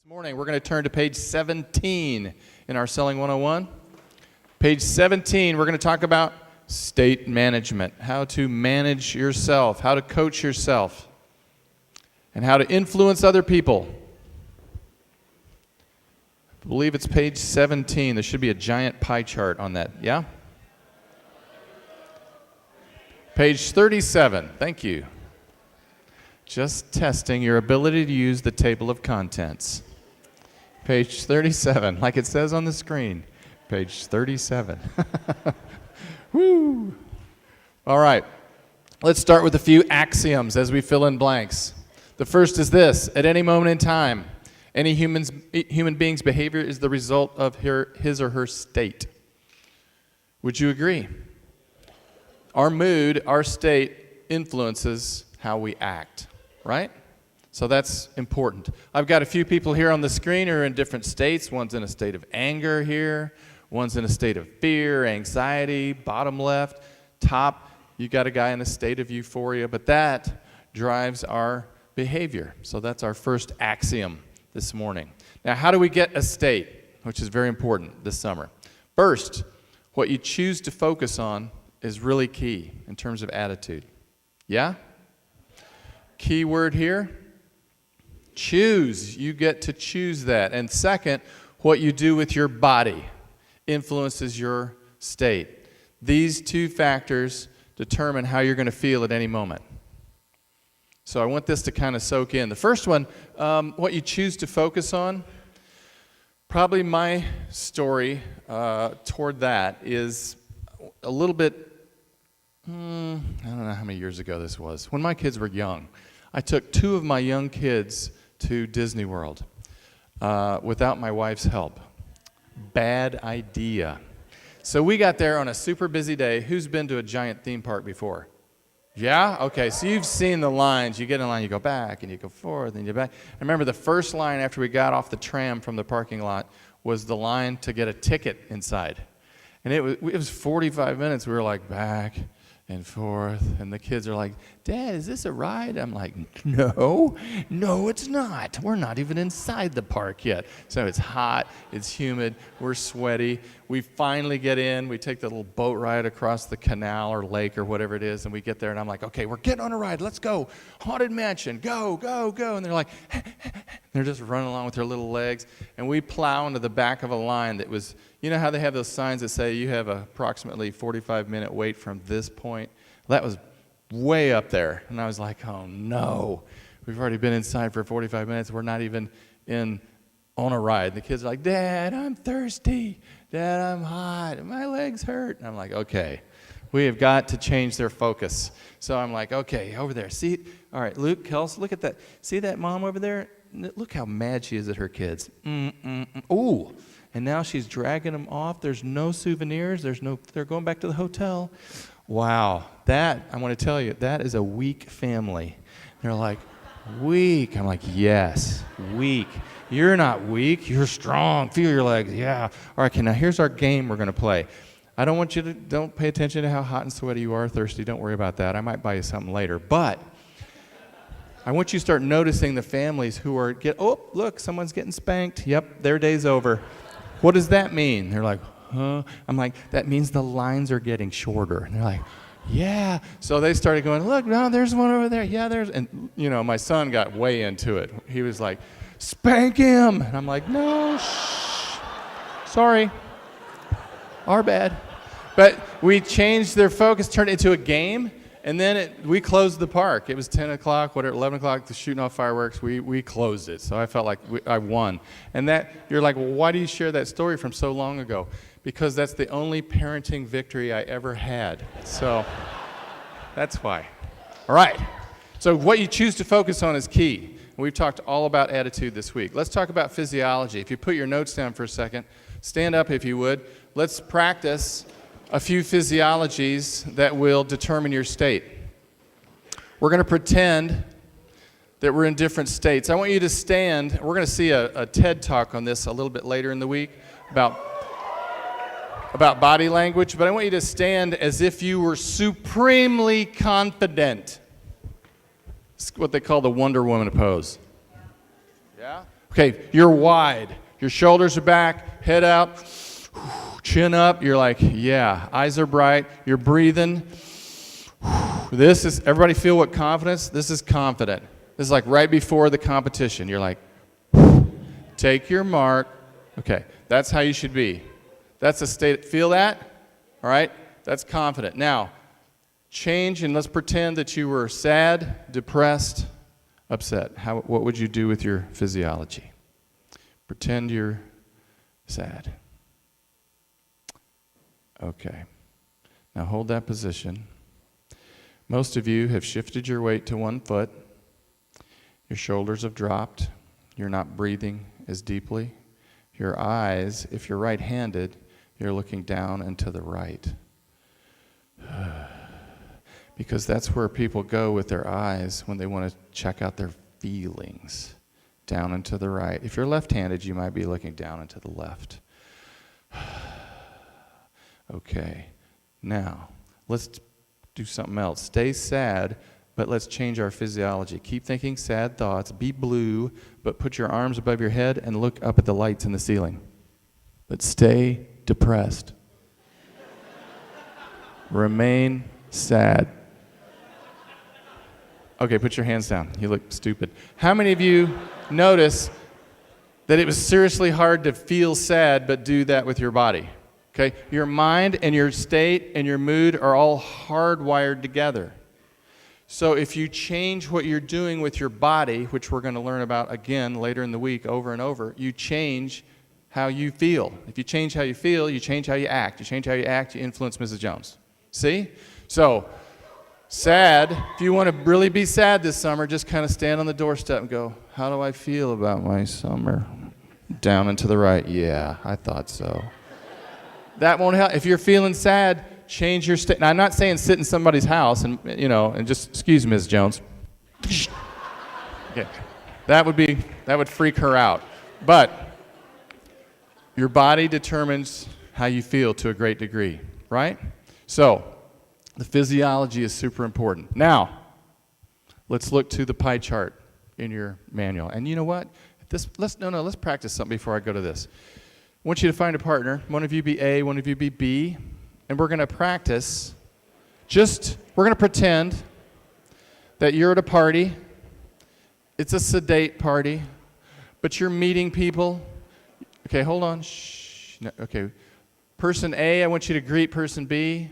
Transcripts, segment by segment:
Morning, we're going to turn to page 17 in our Selling 101. Page 17, we're going to talk about state management, how to manage yourself, how to coach yourself, and how to influence other people. I believe it's page 17. There should be a giant pie chart on that, yeah? Page 37, thank you. Just testing your ability to use the table of contents. Page 37, like it says on the screen. Page 37. Woo! All right, let's start with a few axioms as we fill in blanks. The first is this: at any moment in time, any human being's behavior is the result of his or her state. Would you agree? Our mood, our state influences how we act, right? So that's important. I've got a few people here on the screen who are in different states. One's in a state of anger here. One's in a state of fear, anxiety, bottom left. Top, you got a guy in a state of euphoria, but that drives our behavior. So that's our first axiom this morning. Now, how do we get a state, which is very important this summer? First, what you choose to focus on is really key in terms of attitude. Yeah? Key word here. Choose. You get to choose that. And second, what you do with your body influences your state. These two factors determine how you're going to feel at any moment. So I want this to kind of soak in. The first one, what you choose to focus on, probably my story toward that is a little bit, I don't know how many years ago this was. When my kids were young, I took two of my young kids to Disney World without my wife's help. Bad idea. So we got there on a super busy day. Who's been to a giant theme park before? Yeah? Okay, so you've seen the lines. You get in line, you go back, and you go forth, and you back. I remember the first line after we got off the tram from the parking lot was the line to get a ticket inside. And it was 45 minutes. We were like back and forth, and the kids are like, "Dad, is this a ride?" I'm like, no, it's not. We're not even inside the park yet. So it's hot, it's humid, we're sweaty. We finally get in, we take the little boat ride across the canal or lake or whatever it is, and we get there, and I'm like, okay, we're getting on a ride, let's go. Haunted Mansion, go, go, go. And they're like, they're just running along with their little legs, and we plow into the back of a line that was, you know how they have those signs that say you have approximately 45-minute wait from this point? That was way up there. And I was like, oh no, we've already been inside for 45 minutes. We're not even on a ride. The kids are like, Dad, I'm thirsty. Dad, I'm hot. My legs hurt. And I'm like, okay, we have got to change their focus. So I'm like, okay, over there. See, all right, Luke, Kels, look at that. See that mom over there? Look how mad she is at her kids. Ooh. And now she's dragging them off. There's no souvenirs. They're going back to the hotel. Wow, that, I want to tell you, that is a weak family. They're like, weak. I'm like, yes, weak. You're not weak. You're strong. Feel your legs. Yeah. All right, okay, now here's our game we're going to play. I don't want you to, don't pay attention to how hot and sweaty you are, thirsty. Don't worry about that. I might buy you something later. But I want you to start noticing the families who are, oh, look, someone's getting spanked. Yep, their day's over. What does that mean? They're like, huh? I'm like, that means the lines are getting shorter. And they're like, yeah. So they started going, look, no, there's one over there. Yeah, there's, and you know, my son got way into it. He was like, spank him. And I'm like, no, shh. Sorry. Our bad. But we changed their focus, turned it into a game, and then we closed the park. It was 10 o'clock, 11 o'clock, the shooting off fireworks. We closed it. So I felt like I won. And that, you're like, well, why do you share that story from so long ago? Because that's the only parenting victory I ever had. So that's why. All right. So what you choose to focus on is key. We've talked all about attitude this week. Let's talk about physiology. If you put your notes down for a second, stand up if you would. Let's practice a few physiologies that will determine your state. We're going to pretend that we're in different states. I want you to stand. We're going to see a TED Talk on this a little bit later in the week about body language, but I want you to stand as if you were supremely confident. It's what they call the Wonder Woman pose. Yeah? Okay, you're wide. Your shoulders are back, head out, chin up. You're like, yeah, eyes are bright. You're breathing. This is, everybody feel what confidence? This is confident. This is like right before the competition. You're like, take your mark. Okay, that's how you should be. That's a state, feel that? All right, that's confident. Now, change and let's pretend that you were sad, depressed, upset. What would you do with your physiology? Pretend you're sad. Okay, now hold that position. Most of you have shifted your weight to one foot. Your shoulders have dropped. You're not breathing as deeply. Your eyes, if you're right-handed, you're looking down and to the right. Because that's where people go with their eyes when they want to check out their feelings. Down and to the right. If you're left-handed, you might be looking down and to the left. Okay. Now, let's do something else. Stay sad, but let's change our physiology. Keep thinking sad thoughts. Be blue, but put your arms above your head and look up at the lights in the ceiling. But stay depressed. Remain sad. Okay, put your hands down. You look stupid. How many of you notice that it was seriously hard to feel sad but do that with your body? Okay? Your mind and your state and your mood are all hardwired together. So if you change what you're doing with your body, which we're going to learn about again later in the week over and over, you change how you feel. If you change how you feel, you change how you act. You change how you act, you influence Mrs. Jones. See? So, sad, if you want to really be sad this summer, just kind of stand on the doorstep and go, how do I feel about my summer? Down and to the right. Yeah, I thought so. That won't help. If you're feeling sad, change your state. Now, I'm not saying sit in somebody's house and, and just, excuse me, Ms. Jones. Okay. That would freak her out. But your body determines how you feel to a great degree, right? So, the physiology is super important. Now, let's look to the pie chart in your manual. And you know what? Let's practice something before I go to this. I want you to find a partner. One of you be A, one of you be B. And we're going to practice. We're going to pretend that you're at a party. It's a sedate party, but you're meeting people. Okay, hold on. Shh. No, okay. Person A, I want you to greet person B.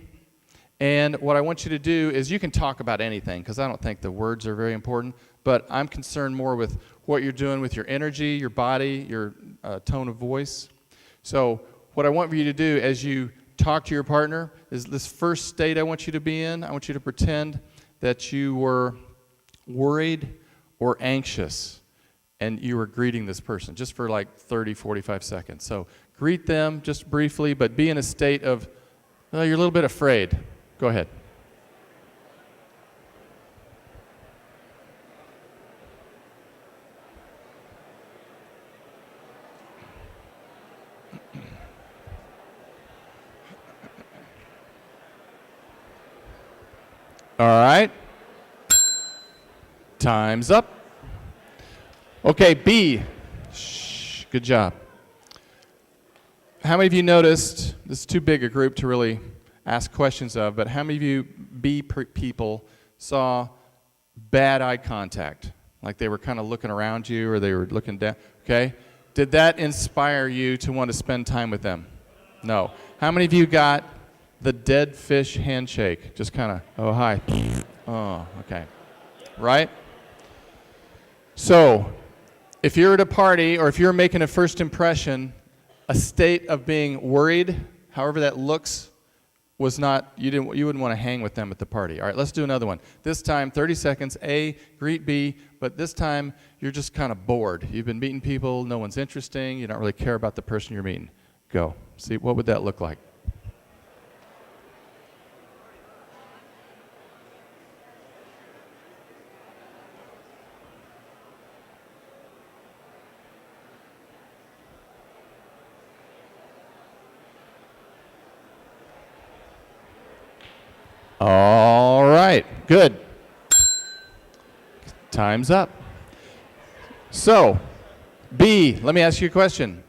And what I want you to do is you can talk about anything because I don't think the words are very important, but I'm concerned more with what you're doing with your energy, your body, your tone of voice. So what I want for you to do as you talk to your partner is this first state I want you to be in. I want you to pretend that you were worried or anxious and you were greeting this person just for like 30, 45 seconds. So greet them just briefly, but be in a state of, you're a little bit afraid. Go ahead. All right. Time's up. Okay, B. Shh, good job. How many of you noticed, this is too big a group to really ask questions of, but how many of you B people saw bad eye contact? Like they were kind of looking around you or they were looking down, okay? Did that inspire you to want to spend time with them? No. How many of you got the dead fish handshake? Just kind of, oh, hi. Oh, okay. Right? So, if you're at a party or if you're making a first impression, a state of being worried, however that looks, was not, you wouldn't want to hang with them at the party. All right, let's do another one. This time, 30 seconds, A, greet B, but this time you're just kind of bored. You've been meeting people, no one's interesting, you don't really care about the person you're meeting. Go. See, what would that look like? All right, good. Time's up. So, B, let me ask you a question.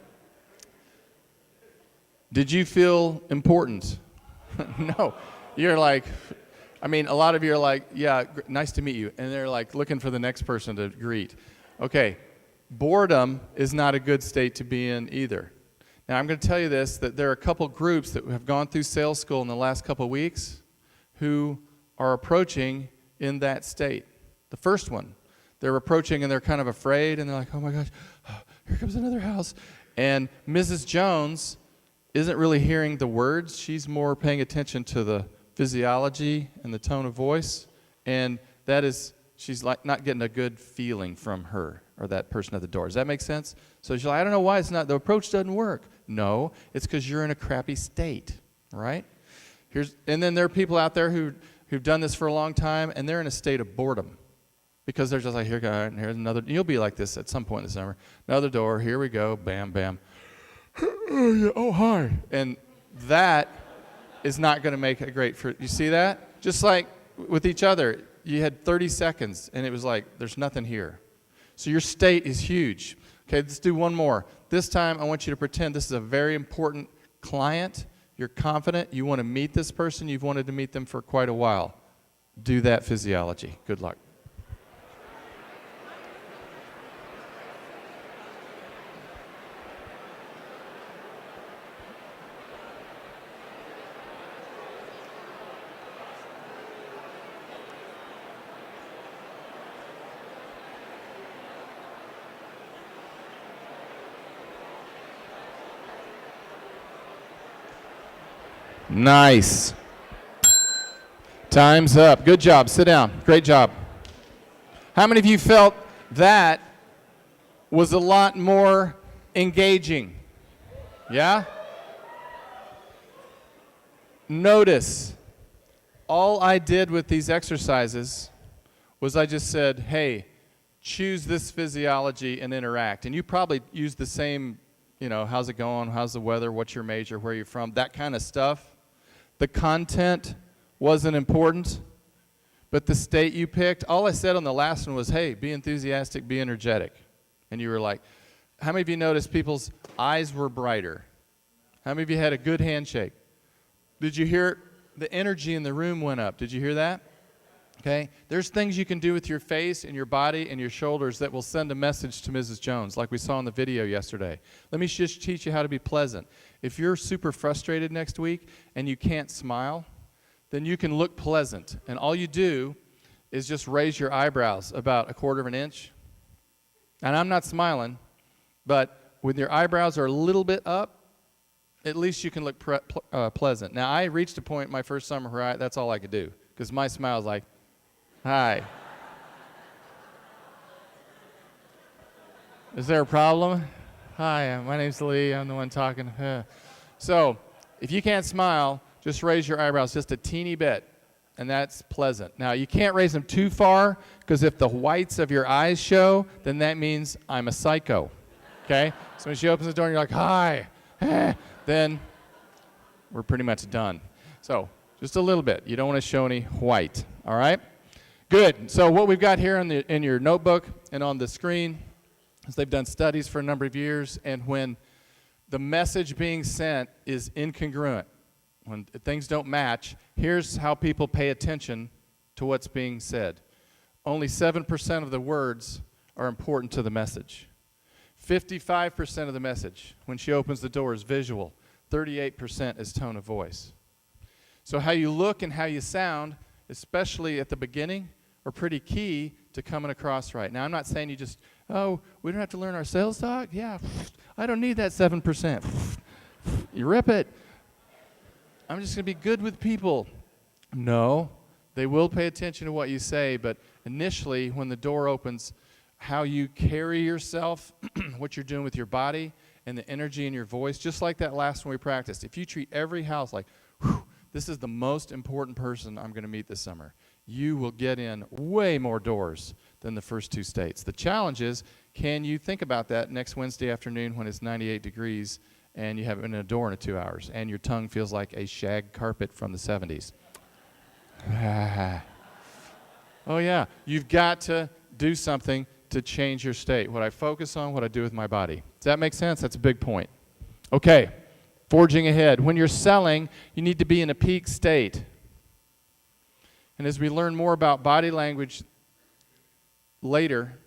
Did you feel important? No. You're like, I mean, a lot of you are like, yeah, nice to meet you. And they're like looking for the next person to greet. Okay, boredom is not a good state to be in either. Now, I'm going to tell you this, that there are a couple groups that have gone through sales school in the last couple of weeks who are approaching in that state. The first one, they're approaching and they're kind of afraid, and they're like, oh my gosh, here comes another house. And Mrs. Jones isn't really hearing the words. She's more paying attention to the physiology and the tone of voice, and that is, she's like not getting a good feeling from her or that person at the door. Does that make sense? So she's like, I don't know why it's not, the approach doesn't work. No, it's because you're in a crappy state, right? And then there are people out there who've done this for a long time, and they're in a state of boredom because they're just like, here's another, you'll be like this at some point in the summer. Another door, here we go, bam, bam. Oh, hi. And that is not going to make a great fruit. You see that? Just like with each other, you had 30 seconds, and it was like, there's nothing here. So your state is huge. Okay, let's do one more. This time, I want you to pretend this is a very important client. You're confident. You want to meet this person. You've wanted to meet them for quite a while. Do that physiology. Good luck. Nice. Time's up. Good job. Sit down. Great job. How many of you felt that was a lot more engaging? Yeah? Notice, all I did with these exercises was I just said, hey, choose this physiology and interact. And you probably used the same, how's it going? How's the weather? What's your major? Where are you from? That kind of stuff. The content wasn't important, but the state you picked, all I said on the last one was, hey, be enthusiastic, be energetic. And you were like, how many of you noticed people's eyes were brighter? How many of you had a good handshake? Did you hear the energy in the room went up? Did you hear that? Okay, there's things you can do with your face and your body and your shoulders that will send a message to Mrs. Jones, like we saw in the video yesterday. Let me just teach you how to be pleasant. If you're super frustrated next week and you can't smile, then you can look pleasant. And all you do is just raise your eyebrows about 1/4 of an inch. And I'm not smiling, but when your eyebrows are a little bit up, at least you can look pleasant. Now, I reached a point my first summer where that's all I could do, because my smile is like, hi. Is there a problem? Hi, my name's Lee. I'm the one talking. So, if you can't smile, just raise your eyebrows just a teeny bit, and that's pleasant. Now, you can't raise them too far, because if the whites of your eyes show, then that means I'm a psycho. Okay? So when she opens the door and you're like, hi, then we're pretty much done. So, just a little bit. You don't want to show any white. All right? Good. So what we've got here in your notebook and on the screen is they've done studies for a number of years, and when the message being sent is incongruent, when things don't match, here's how people pay attention to what's being said. Only 7% of the words are important to the message. 55% of the message, when she opens the door, is visual. 38% is tone of voice. So how you look and how you sound, especially at the beginning, are pretty key to coming across right. Now, I'm not saying you just, oh, we don't have to learn our sales talk? Yeah, I don't need that 7%. You rip it. I'm just going to be good with people. No, they will pay attention to what you say, but initially, when the door opens, how you carry yourself, what you're doing with your body, and the energy in your voice, just like that last one we practiced. If you treat every house like, whew, this is the most important person I'm going to meet this summer, you will get in way more doors than the first two states. The challenge is, can you think about that next Wednesday afternoon when it's 98 degrees and you haven't been in a door in 2 hours and your tongue feels like a shag carpet from the 70s? Oh yeah, you've got to do something to change your state. What I focus on, what I do with my body. Does that make sense? That's a big point. Okay, forging ahead. When you're selling, you need to be in a peak state. And as we learn more about body language later,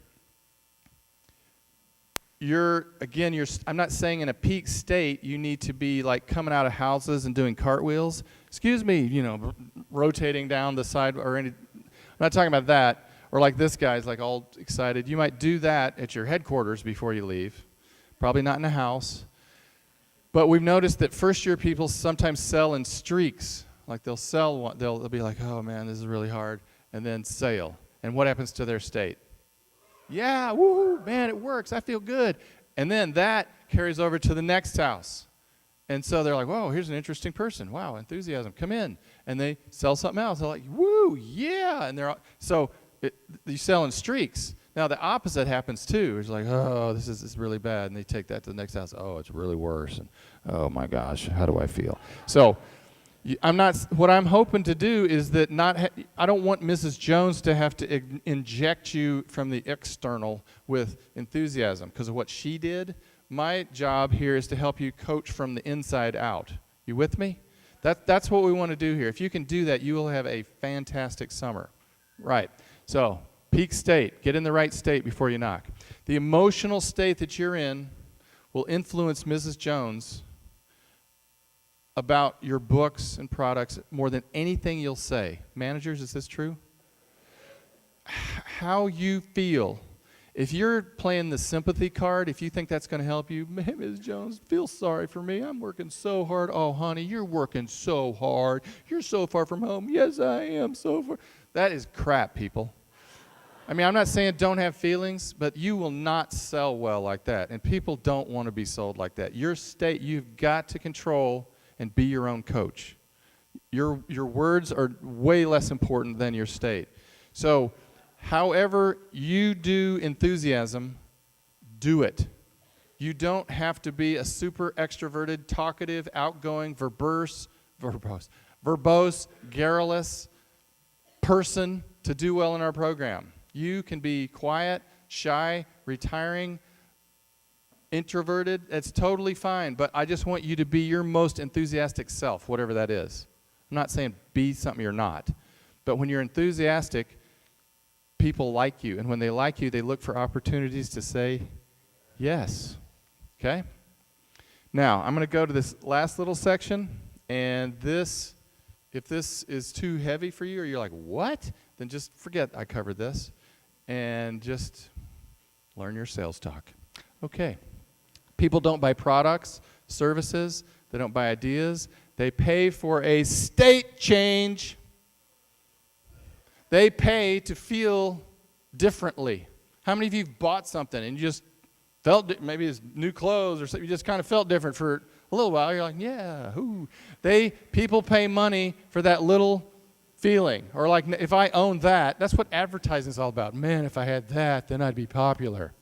I'm not saying in a peak state you need to be like coming out of houses and doing cartwheels. Excuse me, rotating down the side or I'm not talking about that. Or like this guy's like all excited. You might do that at your headquarters before you leave. Probably not in a house. But we've noticed that first-year people sometimes sell in streaks. Like they'll sell one, they'll be like, oh man, this is really hard, and then sale. And what happens to their state? Yeah, woo, man, it works. I feel good. And then that carries over to the next house. And so they're like, whoa, here's an interesting person. Wow, enthusiasm, come in. And they sell something else. They're like, woo, yeah. And you sell in streaks. Now the opposite happens too. It's like, oh, this is really bad. And they take that to the next house. Oh, it's really worse. And oh my gosh, how do I feel? So what I'm hoping to do is that I don't want Mrs. Jones to have to inject you from the external with enthusiasm because of what she did. My job here is to help you coach from the inside out. You with me? That's what we want to do here. If you can do that, you will have a fantastic summer. Right. So, peak state. Get in the right state before you knock. The emotional state that you're in will influence Mrs. Jones about your books and products more than anything you'll say. Managers, is this true? How you feel. If you're playing the sympathy card, if you think that's going to help you, Ms. Jones, feel sorry for me. I'm working so hard. Oh, honey, you're working so hard. You're so far from home. Yes, I am so far. That is crap, people. I mean, I'm not saying don't have feelings, but you will not sell well like that. And people don't want to be sold like that. Your state, you've got to control and be your own coach. Your words are way less important than your state. So, however you do enthusiasm, do it. You don't have to be a super extroverted, talkative, outgoing, verbose, garrulous person to do well in our program. You can be quiet, shy, retiring, introverted. It's totally fine, but I just want you to be your most enthusiastic self, whatever that is. I'm not saying be something you're not, but when you're enthusiastic, people like you, and when they like you, they look for opportunities to say yes. Okay? Now, I'm going to go to this last little section, and if this is too heavy for you, or you're like, what? Then just forget I covered this, and just learn your sales talk. Okay. People don't buy products, services. They don't buy ideas. They pay for a state change. They pay to feel differently. How many of you have bought something and you just felt, maybe it's new clothes or something, you just kind of felt different for a little while? You're like, yeah, ooh. People pay money for that little feeling. Or like, if I owned that, that's what advertising is all about. Man, if I had that, then I'd be popular.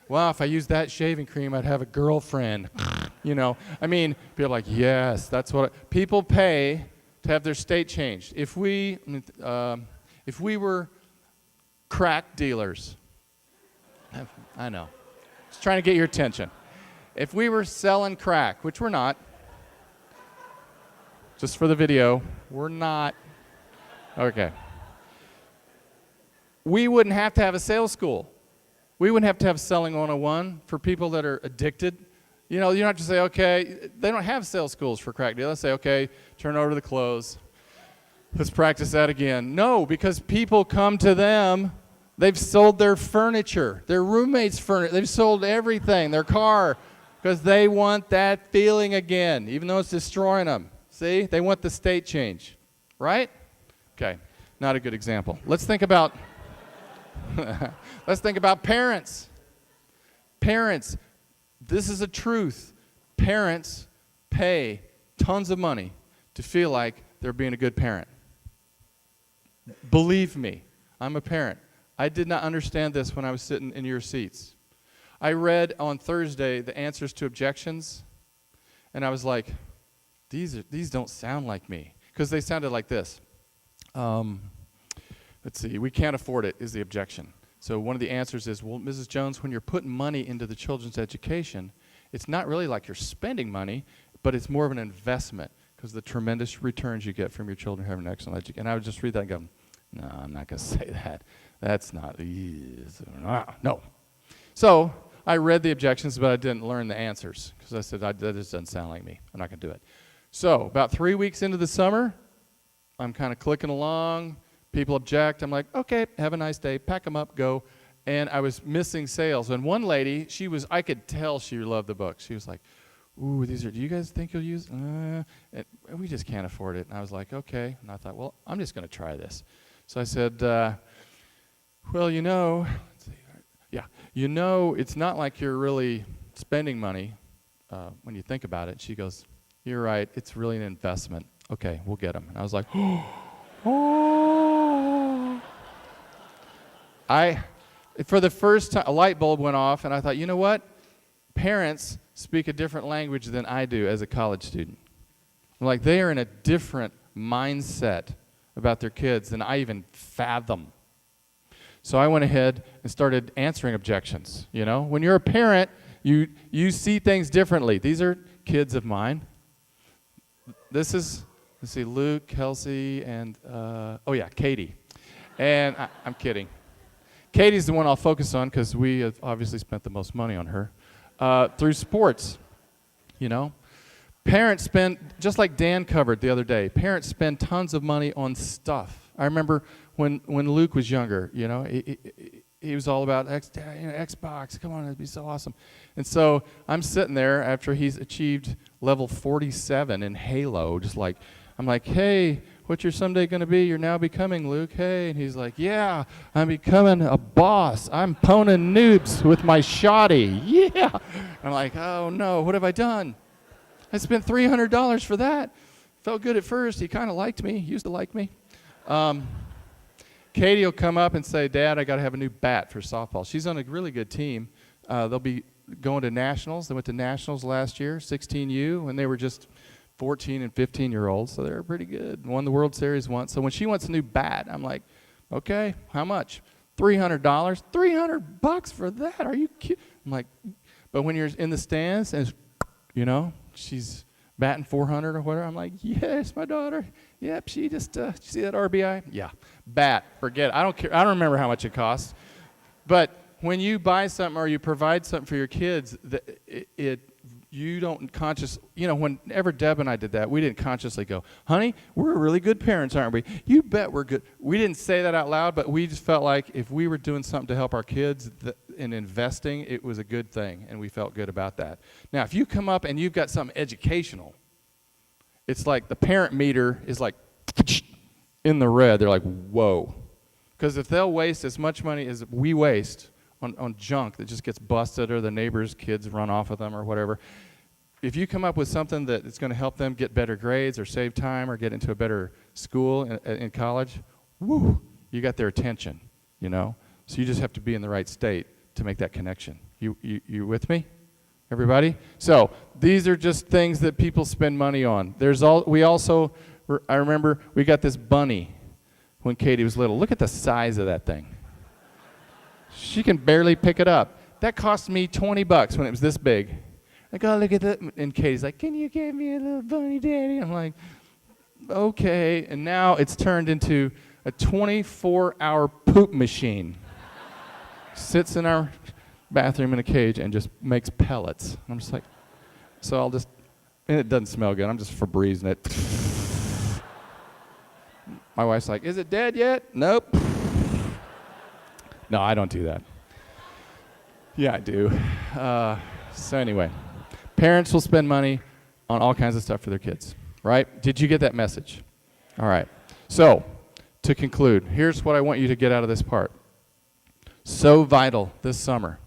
Wow, if I used that shaving cream, I'd have a girlfriend. I mean, people are like, yes, that's what people pay to have their state changed. If we were crack dealers, I know, just trying to get your attention. If we were selling crack, which we're not, just for the video, we're not. Okay. We wouldn't have to have a sales school. We wouldn't have to have Selling 101 for people that are addicted. You don't have to say, okay, they don't have sales schools for crack dealers. Say, okay, turn over the clothes. Let's practice that again. No, because people come to them. They've sold their furniture, their roommate's furniture. They've sold everything, their car, because they want that feeling again, even though it's destroying them. See? They want the state change. Right? Okay. Not a good example. Let's think about parents. Parents, this is a truth. Parents pay tons of money to feel like they're being a good parent. Believe me, I'm a parent. I did not understand this when I was sitting in your seats. I read on Thursday the answers to objections, and I was like, these don't sound like me, because they sounded like this. Let's see, we can't afford it is the objection. So one of the answers is, well, Mrs. Jones, when you're putting money into the children's education, it's not really like you're spending money, but it's more of an investment because the tremendous returns you get from your children having an excellent education. And I would just read that and go, no, I'm not going to say that. That's not, no. So I read the objections, but I didn't learn the answers because I said, that just doesn't sound like me. I'm not going to do it. So about 3 weeks into the summer, I'm kind of clicking along. People object. I'm like, okay, have a nice day. Pack them up, go. And I was missing sales. And one lady, I could tell she loved the book. She was like, ooh, do you guys think you'll use? And we just can't afford it. And I was like, okay. And I thought, well, I'm just going to try this. So I said, well, it's not like you're really spending money when you think about it. She goes, you're right. It's really an investment. Okay, we'll get them. And I was like, for the first time, a light bulb went off, and I thought, you know what? Parents speak a different language than I do as a college student. Like, they are in a different mindset about their kids than I even fathom. So I went ahead and started answering objections. You know, when you're a parent, you see things differently. These are kids of mine. This is, let's see, Luke, Kelsey, and, Katie. And I'm kidding. Katie's the one I'll focus on because we have obviously spent the most money on her through sports, you know. Parents spend, just like Dan covered the other day, parents spend tons of money on stuff. I remember when Luke was younger, you know, he was all about Xbox. Come on, it'd be so awesome. And so I'm sitting there after he's achieved level 47 in Halo, just like, I'm like, hey, what's your someday going to be? You're now becoming, Luke. Hey. And he's like, yeah, I'm becoming a boss. I'm poning noobs with my shoddy. Yeah. I'm like, oh, no, what have I done? I spent $300 for that. Felt good at first. He kind of liked me. He used to like me. Katie will come up and say, Dad, I got to have a new bat for softball. She's on a really good team. They'll be going to nationals. They went to nationals last year, 16U, when they were just 14 and 15-year-olds, so they're pretty good. Won the World Series once. So when she wants a new bat, I'm like, okay, how much? $300. $300 for that? Are you kidding? I'm like, but when you're in the stands and, you know, she's batting 400 or whatever, I'm like, yes, my daughter. Yep, she just, see that RBI? Yeah. Bat, forget it. I don't care. I don't remember how much it costs. But when you buy something or you provide something for your kids, you don't whenever Deb and I did that, we didn't consciously go, honey, we're really good parents, aren't we? You bet we're good. We didn't say that out loud, but we just felt like if we were doing something to help our kids in investing, it was a good thing, and we felt good about that. Now, if you come up and you've got something educational, it's like the parent meter is like in the red. They're like, whoa. Because if they'll waste as much money as we waste on junk that just gets busted or the neighbor's kids run off of them or whatever. If you come up with something that is going to help them get better grades or save time or get into a better school in college, woo, you got their attention, you know. So you just have to be in the right state to make that connection. You with me, everybody? So these are just things that people spend money on. I remember we got this bunny when Katie was little. Look at the size of that thing. She can barely pick it up. That cost me $20 when it was this big. Like, oh, look at that. And Katie's like, can you give me a little bunny, Daddy? I'm like, okay. And now it's turned into a 24-hour poop machine. Sits in our bathroom in a cage and just makes pellets. I'm just like, so and it doesn't smell good. I'm just Febrezing it. My wife's like, is it dead yet? Nope. No, I don't do that. Yeah, I do. So anyway, parents will spend money on all kinds of stuff for their kids, right? Did you get that message? All right. So to conclude, here's what I want you to get out of this part. So vital this summer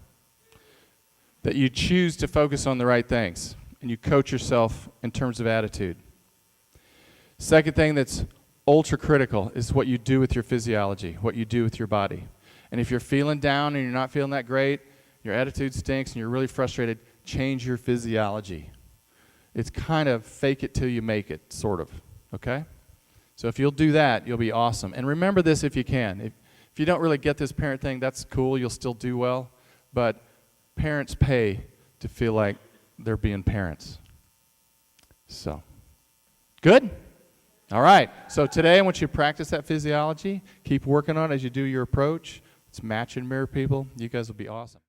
that you choose to focus on the right things and you coach yourself in terms of attitude. Second thing that's ultra critical is what you do with your physiology, what you do with your body. And if you're feeling down and you're not feeling that great, your attitude stinks and you're really frustrated, change your physiology. It's kind of fake it till you make it, sort of, okay? So if you'll do that, you'll be awesome. And remember this if you can. If If you don't really get this parent thing, that's cool. You'll still do well. But parents pay to feel like they're being parents. So, good? All right. So today I want you to practice that physiology. Keep working on it as you do your approach. Let's match and mirror people. You guys will be awesome.